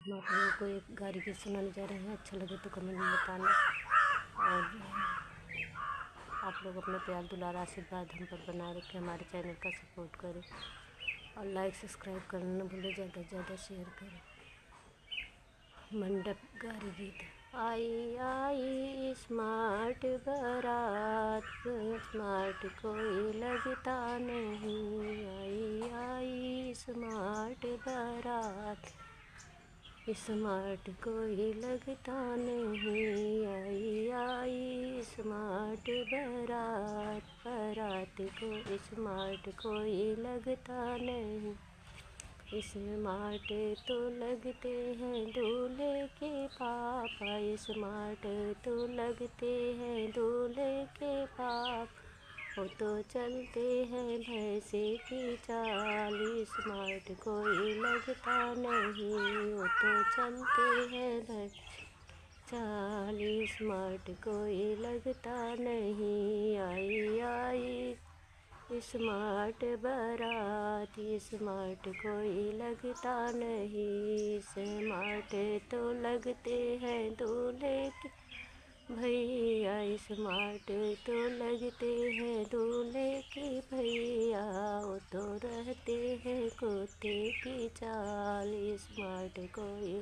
हम आप लोगों को एक गाड़ी की सुनाने जा रहे हैं। अच्छा लगे तो कमेंट में बताना। और आप लोग अपना प्यार दुलार आशीर्वाद हम पर बनाए रखें, हमारे चैनल का सपोर्ट करें और लाइक सब्सक्राइब करना न भूलें, ज़्यादा से ज़्यादा शेयर करें। मंडप गारी गीत। आई आई स्मार्ट बारात, स्मार्ट कोई लगता नहीं। आई आई स्मार्ट बारात, स्मार्ट कोई लगता नहीं। आई आई स्मार्ट बारात, बारात को स्मार्ट कोई लगता नहीं। स्मार्ट तो लगते हैं दूल्हे के पापा, स्मार्ट तो लगते हैं दूल्हे के पाप। वो तो चलते हैं भैंसे की चाल, स्मार्ट कोई लगता नहीं। वो तो चलते हैं भैंसे चाल, स्मार्ट कोई लगता नहीं। आई आई स्मार्ट बारात, स्मार्ट कोई लगता नहीं। स्मार्ट तो लगते हैं दूल्हे के भैया, स्मार्ट तो लगते हैं दूल्हे के भैया। वो तो रहते हैं कुत्ते की चाल, स्मार्ट कोई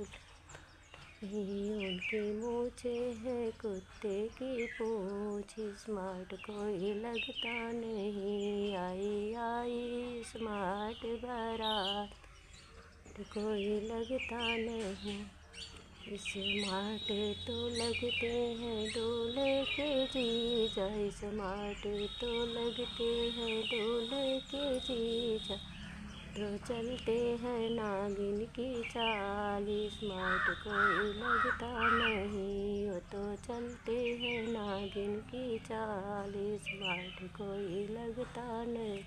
नहीं। उनकी मूछे है कुत्ते की पूँछ, स्मार्ट कोई लगता नहीं। आई आई स्मार्ट बारात, कोई लगता नहीं। स्मार्ट तो लगते हैं दूल्हे के जीजा, स्मार्ट तो लगते हैं दूल्हे के जीजा। तो चलते हैं नागिन की चाल, स्मार्ट कोई लगता नहीं। वो तो चलते हैं नागिन की चाल, स्मार्ट कोई लगता नहीं।